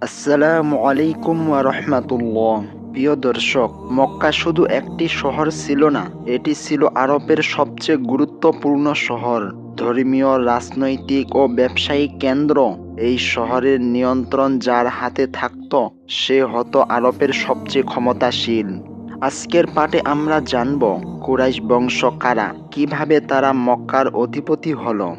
আসসালামু আলাইকুম ওয়া রাহমাতুল্লাহ। প্রিয় দর্শক, মক্কা শুধু একটি শহর ছিল না, এটি ছিল আরবের সবচেয়ে গুরুত্বপূর্ণ শহর, ধর্মীয়, রাজনৈতিক ও ব্যবসায়িক কেন্দ্র। এই শহরের নিয়ন্ত্রণ যার হাতে থাকত, সে হতো আরবের সবচেয়ে ক্ষমতাশীল। আজকের পাঠে আমরা জানব কুরাইশ বংশ কারা, কিভাবে তারা মক্কার অধিপতি হলো।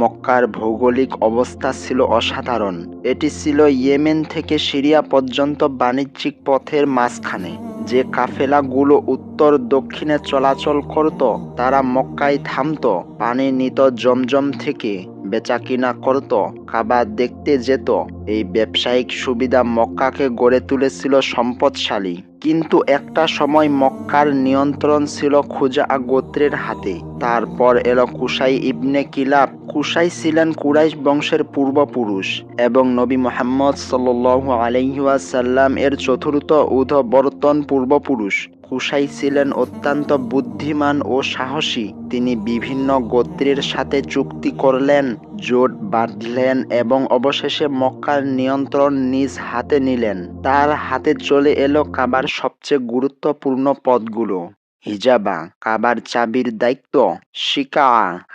মক্কার ভৌগোলিক অবস্থা ছিল অসাধারণ। এটি ছিল ইয়েমেন থেকে সিরিয়া পর্যন্ত বাণিজ্যিক পথের মাঝখানে। যে কাফেলাগুলো উত্তর দক্ষিণে চলাচল করত, তারা মক্কায় থামত, পানি নিত জমজম থেকে, বেচাকিনা করত, কাবা দেখতে যেত। এই ব্যবসায়িক সুবিধা মক্কাকে গড়ে তুলেছিল সম্পদশালী। কিন্তু একটা সময় মক্কার নিয়ন্ত্রণ ছিল খুজা গোত্রের হাতে। তারপর এলো কুসাই ইবনে কিলাব। কুসাই ছিলেন কুরাইশ বংশের পূর্বপুরুষ এবং নবী মুহাম্মদ সাল্লাল্লাহু আলাইহি ওয়াসাল্লাম এর চতুর্থ ঊর্ধ্ববর্তন পূর্বপুরুষ। কুসাই ছিলেন অত্যন্ত বুদ্ধিমান ও সাহসী। তিনি বিভিন্ন গোত্রের সাথে চুক্তি করলেন, জোট বাঁধলেন এবং অবশেষে মক্কার নিয়ন্ত্রণ নিজ হাতে নিলেন। তার হাতে চলে এলো কাবার সবচেয়ে গুরুত্বপূর্ণ পদগুলো। হিজাবা, কাবার চাবির দায়িত্ব; শিকা,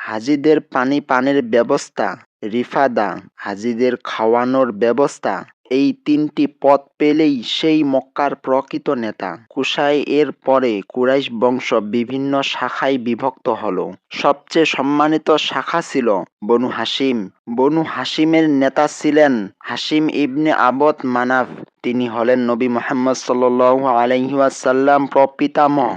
হাজিদের পানির ব্যবস্থা; রিফাদা, হাজিদের খাওয়ানোর ব্যবস্থা। এই তিনটি পদ পেলেই সেই মক্কার প্রকৃত নেতা। কুসাই এর পরে কুরাইশ বংশ বিভিন্ন শাখায় বিভক্ত হলো। সবচেয়ে সম্মানিত শাখা ছিল বনু হাশিম। বনু হাশিমের নেতা ছিলেন হাশিম ইবনে আবদ মানাফ। তিনি হলেন নবী মুহাম্মদ সাল্লাল্লাহু আলাইহি ওয়াসাল্লাম প্রপিতামহ।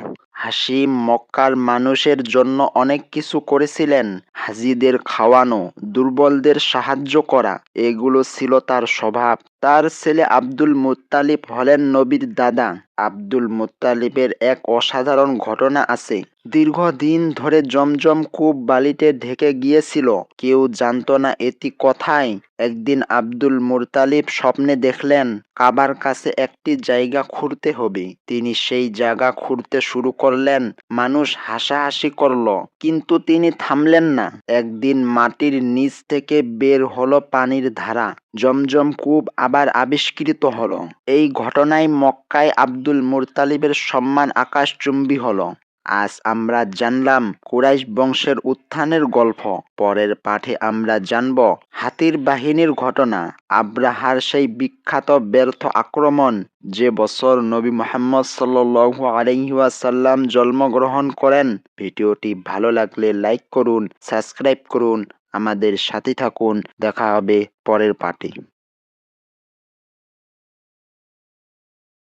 হাশিম মক্কার মানুষের জন্য অনেক কিছু করেছিলেন। হাজিদের খাওয়ানো, দুর্বলদের সাহায্য করা, এগুলো ছিল তার স্বভাব। তার ছেলে আব্দুল মুত্তালিব হলেন নবীর দাদা। আব্দুল মুত্তালিবের এক অসাধারণ ঘটনা আছে। দীর্ঘদিন ধরে জমজম কূপ বালিতে ঢেকে গিয়েছিল। কেউ জানত না এটি কোথায়। একদিন আব্দুল মুত্তালিব স্বপ্নে দেখলেন কাবার কাছে একটি জায়গা খুঁড়তে হবে। তিনি সেই জায়গা খুঁড়তে শুরু করলেন। মানুষ হাসাহাসি করল, কিন্তু তিনি থামলেন না। একদিন মাটির নিচ থেকে বের হলো পানির ধারা। জমজম কূপ আবার আবিষ্কৃত হলো। এই ঘটনায় মক্কায় আব্দুল মুত্তালিবের সম্মান আকাশচুম্বী হলো। আজ আমরা জানলাম কুরাইশ বংশের উত্থানের গল্প। পরের পাঠে আমরা জানব হাতির বাহিনীর ঘটনা, আব্রাহার সেই বিখ্যাত ব্যর্থ আক্রমণ, যে বছর নবী মুহাম্মদ সাল্লাল্লাহু আলাইহি ওয়াসাল্লাম জন্মগ্রহণ করেন। ভিডিওটি ভালো লাগলে লাইক করুন, সাবস্ক্রাইব করুন, আমাদের সাথে থাকুন। দেখা হবে পরের পাঠে।